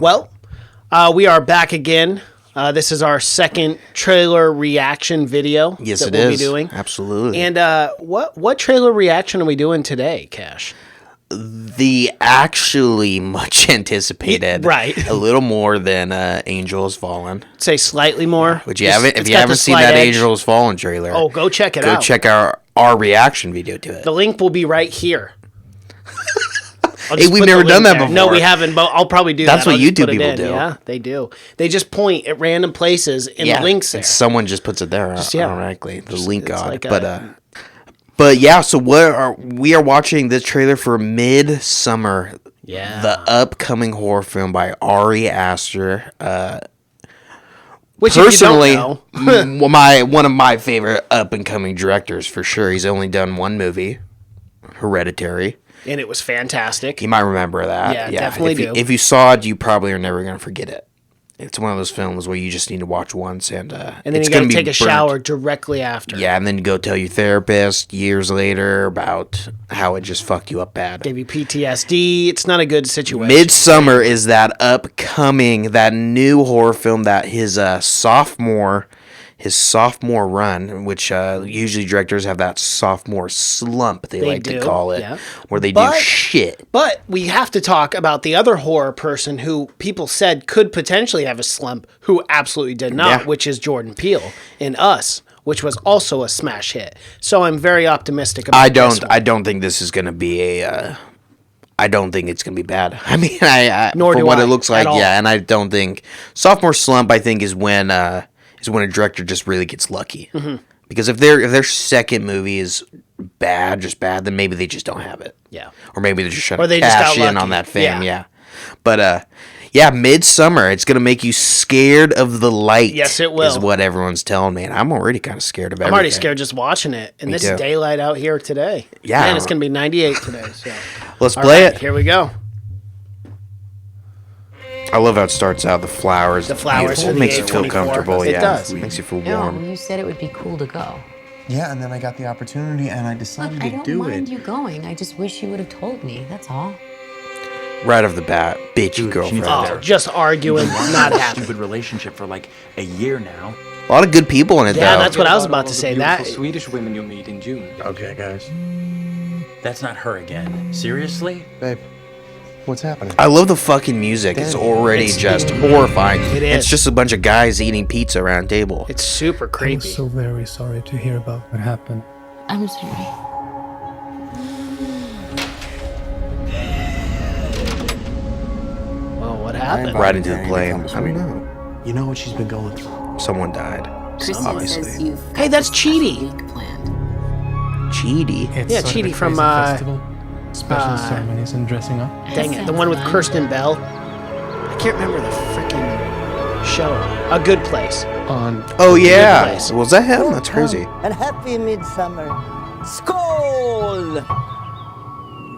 Well, we are back again. This is our second trailer reaction video. Yes, that it we'll is. be doing. Absolutely. And what trailer reaction are we doing today, Cash? The actually much anticipated, Right. a little more than Angel Has Fallen. Say slightly more. Which if you haven't seen that Angel Has Fallen trailer, go check it out. Go check our reaction video to it. The link will be right here. Hey, we've never done that before. No, we haven't, but I'll probably do that. That's what YouTube people do. Yeah, they do. They just point at random places and the links there. And someone just puts it there automatically. The link god. Like but yeah, so we are watching this trailer for Midsommer. Yeah. The upcoming horror film by Ari Aster. Which, personally, if you don't know, one of my favorite up and coming directors for sure. He's only done one movie, Hereditary. And it was fantastic. You might remember that. Yeah, definitely do. If you saw it, you probably are never going to forget it. It's one of those films where you just need to watch once, and then you got to take a shower directly after. Yeah, and then you go tell your therapist years later about how it just fucked you up bad. Gave you PTSD. It's not a good situation. Midsommer is that that new horror film that his sophomore run, which usually directors have that sophomore slump, they like to call it, where they do shit. But we have to talk about the other horror person who people said could potentially have a slump, who absolutely did not, which is Jordan Peele in Us, which was also a smash hit. So I'm very optimistic about this one. I don't think this is going to be I don't think it's going to be bad. I mean, Nor from do what I, it looks like, at all. yeah, and I don't think sophomore slump, I think, is when a director just really gets lucky. Mm-hmm. Because if their second movie is bad, then maybe they just don't have it. Yeah. Or maybe they're just trying to cash in on that fame. Yeah. But Midsommer, it's gonna make you scared of the light. Yes, it will. Is what everyone's telling me, and I'm already kind of scared of everything. I'm already scared just watching it, and this is daylight out here today. Yeah. Man, it's gonna be 98 today. So let's play it. Here we go. I love how it starts out. The flowers. The flowers. It makes you feel comfortable. It does. It makes you feel No, warm. you said it would be cool to go. Yeah, and then I got the opportunity, and I decided Look, to do it. I don't mind you going. I just wish you would have told me. That's all. Right off the bat, bitchy girlfriend. Oh, just arguing, not happy. Stupid relationship for like a year now. A lot of good people in it, though. Yeah, that's what I was about to say. That Swedish women you'll meet in June. Okay, guys. That's not her again. Seriously? Babe, what's happening? I love the fucking music. It's already just horrifying. It is. It's just a bunch of guys eating pizza around a table. it's super I'm creepy. so very sorry to hear about what happened. I'm sorry. Well, what happened? Right into the plane. I don't know. You know what she's been going through. Someone died. Kristen Obviously. says you've Hey, that's got this Chidi. week planned. Cheaty. It's Yeah, sort of a Chidi from, crazy festival. Special ceremonies and dressing up. Dang it, the one with Kirsten Bell. I can't remember the freaking show. A Good Place. On. Oh, yeah. place. Was that him? That's crazy. And happy midsummer. Skål!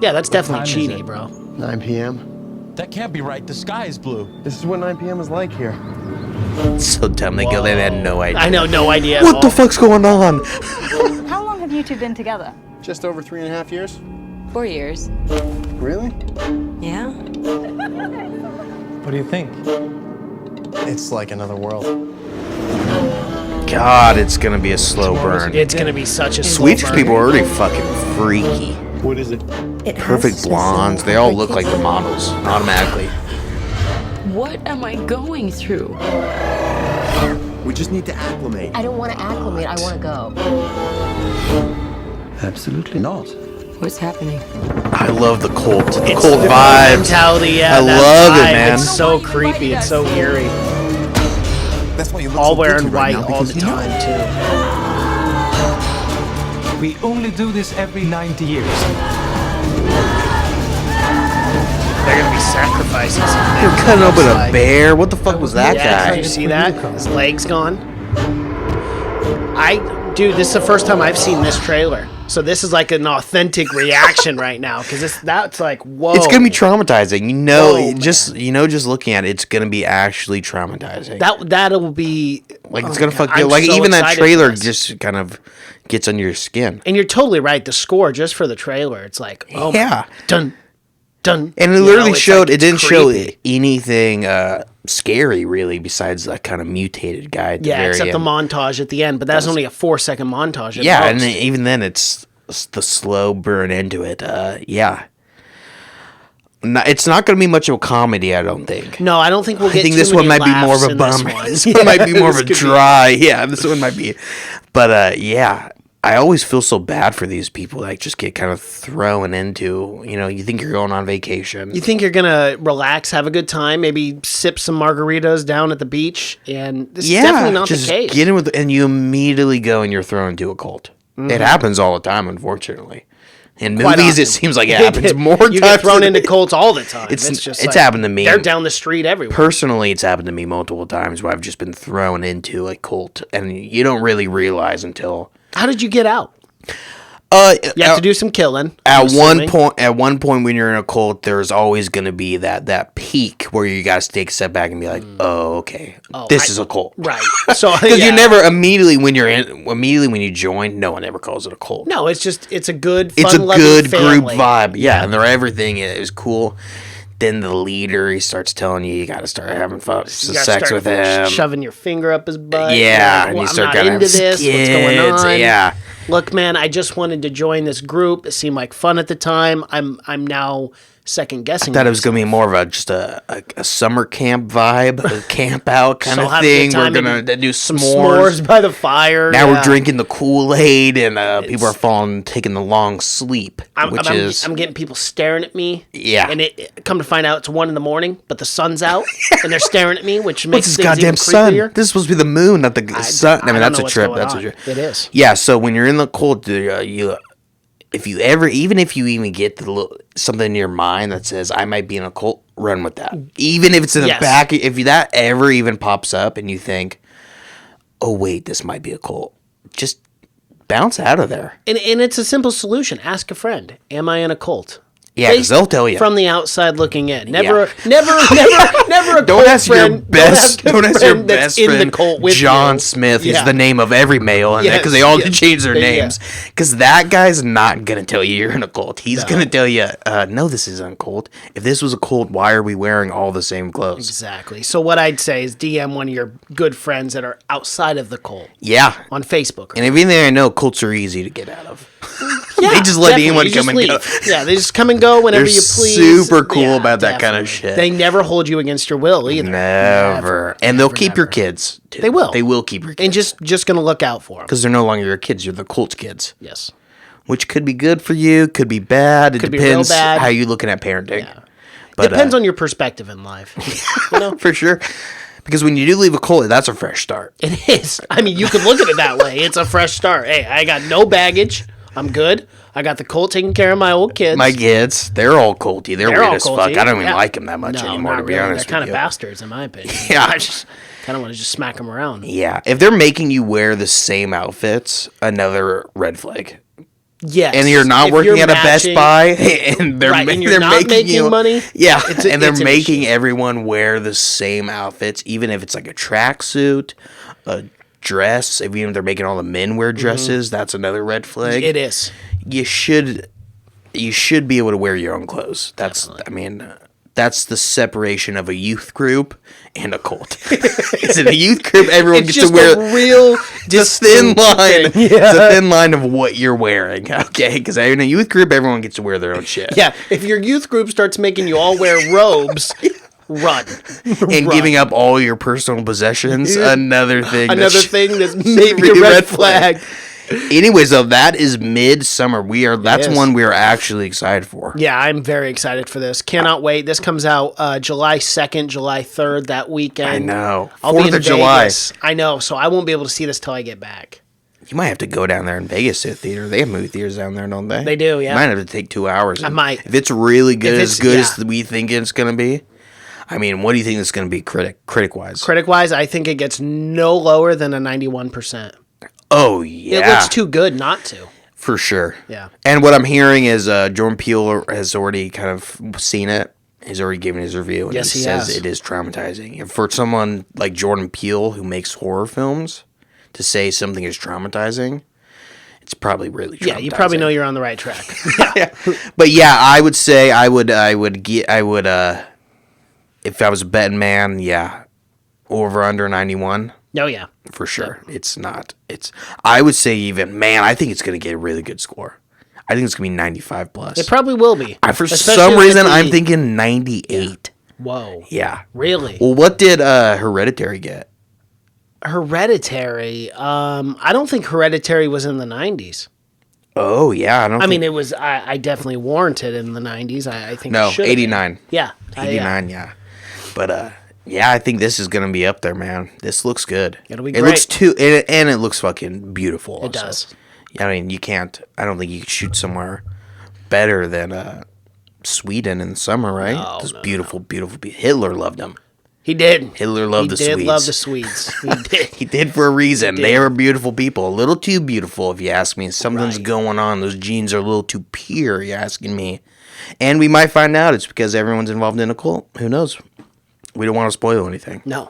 Yeah, that's definitely time is Chidi, it? bro. 9 p.m. That can't be right. The sky is blue. This is what 9 p.m. is like here. So dumb. They had no idea. I know, no idea. What the fuck's going on? How long have you two been together? Just over 3.5 years. 4 years. Really? Yeah? What do you think? It's like another world. God, it's gonna be a slow burn. It's gonna be such a slow Swedish burn. people are already fucking freaky. What is it? Perfect blondes. They all look like the models automatically. What am I going through? We just need to acclimate. I don't want to acclimate. I want to go. Absolutely not. What's happening? I love the cult. The It's cult the vibes. mentality, yeah. I that love it, vibe. man. It's so creepy. It's so eerie. That's why you look All so wearing guilty right white now, all because the you know. time, too. We only do this every 90 years. They're gonna be sacrificing something. You're cutting open a bear. What the fuck was that Yeah, guy? did you see that? His leg's gone. Dude, this is the first time I've seen this trailer. So this is like an authentic reaction right now, because that's like, whoa. It's gonna be traumatizing. Whoa, just looking at it, it's gonna be actually traumatizing. That'll be Like it's gonna fuck I'm you. Like so even that excited trailer for this. just kind of gets under your skin. And you're totally right. The score just for the trailer, it's like, oh Yeah. my, dun dun. And it You literally know, it's showed, like, it didn't it's show creepy. anything scary, really, besides that kind of mutated guy at the Yeah, very except end. the montage at the end, but that's only a 4-second montage. At Yeah, and most. even then, it's the slow burn into it. Yeah. It's not going to be much of a comedy, I don't think. No, I don't think we'll get. I think too this one many might be more of laughs a in this bummer. one. This one might be more of this a could be- dry. Yeah, this one might be. But yeah, I always feel so bad for these people that just get kind of thrown into. You think you're going on vacation. You think you're gonna relax, have a good time, maybe sip some margaritas down at the beach, and this is definitely not just the case. get in with, and you immediately go and you're thrown into a cult. It happens all the time, unfortunately. In Quite movies, it often. seems like it happens more You times. get thrown than- into cults all the time. It's just it's happened to me. They're down the street everywhere. Personally, it's happened to me multiple times where I've just been thrown into a cult, and you don't really realize until. How did you get out? You have to do some killing. At one point, when you're in a cult, there's always going to be that peak where you got to take a step back and be like, "Oh, okay, this is a cult." Right. So Because yeah. you never immediately when you join, no one ever calls it a cult. No, it's a good. It's a fun-loving good family. group vibe. Yeah, and everything is cool. Then the leader, he starts telling you got to start having You gotta sex start with him. shoving your finger up his butt. Yeah, You're and like, you start I'm getting not into this. What's going kids, on? yeah. Look, man, I just wanted to join this group. It seemed like fun at the time. I'm now second guessing. Thought it was going to be more of just a summer camp vibe, a camp out kind So of have a good thing. We're time, going maybe to do some s'mores. s'mores by the fire. Now yeah. we're drinking the Kool-Aid, and people are taking the long sleep, I'm getting people staring at me. Yeah. And come to find out it's 1 a.m, but the sun's out, and they're staring at me, which makes what's this things goddamn even sun? creepier. This is supposed to be the moon, not the sun. I mean, don't that's know a what's trip. going That's a on. trip. It is. Yeah. So when you're in the cult, if you even get something in your mind that says I might be in a cult, run with that. Even if it's in the Yes. back, if that ever even pops up and you think, oh wait, this might be a cult, just bounce out of there. And it's a simple solution. Ask a friend. Am I in a cult? Yeah, because they'll tell you. From the outside looking in. Yeah. Never a Don't cult ask your friend. best. Don't ask your friend that's best in friend. the cult with John you. Smith is Yeah. the name of every male, and Yes, because they all yes. change their Yeah. names. Because that guy's not gonna tell you you're in a cult. He's gonna tell you, no, this isn't a cult. If this was a cult, why are we wearing all the same clothes? Exactly. So what I'd say is DM one of your good friends that are outside of the cult Yeah. on Facebook. And everything I know, cults are easy to get out of. Yeah, they just let definitely. anyone You come just and go. leave. Yeah, they just come and go whenever They're you please. super cool Yeah, about that kind of definitely. shit. They never hold you against your will either. Never. And they'll keep your never. kids. Too. They will. They will keep your kids. And just gonna look out for them. because they're no longer your kids. You're the cult kids. Yes. Which could be good for you, could be bad. It Could be real depends bad. how you looking at parenting. Yeah. But, Depends on your perspective in life. You know? for sure. Because when you do leave a cult, that's a fresh start. It is. I mean, you could look at it that way. It's a fresh start. Hey, I got no baggage. I'm good. I got the cult taking care of my old kids. My kids, they're all culty. They're weird all as fuck. culty. I don't even Yeah. like them that much No, anymore, not to be really. honest They're kind with of you. bastards, in my opinion. Yeah. I just kind of want to just smack them around. Yeah. If they're making you wear the same outfits, another red flag. Yes. And you're not If working you're at a Best matching- Buy, and they're, Right, and you're they're not making you, money, Yeah, it's and they're an making issue. everyone wear the same outfits, even if it's like a tracksuit, a dress. Even if they're making all the men wear dresses, that's another red flag. It is. You should be able to wear your own clothes. That's that's the separation of a youth group and a cult. Is in a youth group, everyone It's gets just to wear a real the thin line. thing. It's a thin line of what you're wearing. Okay, because in a youth group, everyone gets to wear their own shit. Yeah, if your youth group starts making you all wear robes, run. And giving up all your personal possessions, another thing. Another thing that's maybe really a red red flag. Anyways, though, that is Midsummer. That's is. one we are actually excited for. Yeah, I'm very excited for this. Cannot wait. This comes out July 2nd, July 3rd, that weekend. I know. I'll be 4th in of July. Vegas. I know, so I won't be able to see this till I get back. You might have to go down there in Vegas to a theater. They have movie theaters down there, don't they? They do, yeah. You might have to take 2 hours. I might. If it's really good, If as good it's- as we think it's going to be. I mean, what do you think it's going to be critic-wise? Critic-wise, I think it gets no lower than a 91%. Oh, yeah. It looks too good not to. For sure. Yeah. And what I'm hearing is Jordan Peele has already kind of seen it. He's already given his review. And Yes, he he says has. it is traumatizing. And for someone like Jordan Peele who makes horror films to say something is traumatizing It's probably really Yeah, you probably traumatizing. know you're on the right track. But yeah, I would say I would if I was a betting man, yeah, over under 91 Oh, yeah. for sure. It's not. I would say even, man, I think it's gonna get a really good score. I think it's gonna be 95 plus. It probably will be. For Especially some with reason, the- I'm thinking 98. Whoa. Yeah. Really? Well, what did Hereditary get? Hereditary. I don't think Hereditary was in the 90s. Oh yeah, I mean, it was. I definitely warranted in the 90s. I think. No, it should have 89. been. Yeah. 89. Yeah. But yeah, I think this is gonna be up there, man. This looks good. It'll be It great. looks and it looks fucking beautiful. It also. does. Yeah, I mean, you can't. I don't think you could shoot somewhere better than Sweden in the summer, right? No, Those no, beautiful, beautiful. Hitler loved them. He did. Hitler loved the He did Swedes. love the Swedes. He did. He did for a reason. He They did. are beautiful people. A little too beautiful, if you ask me. Something's Right. going on. Those genes are a little too pure, you're asking me. And we might find out it's because everyone's involved in a cult. Who knows? We don't want to spoil anything. No.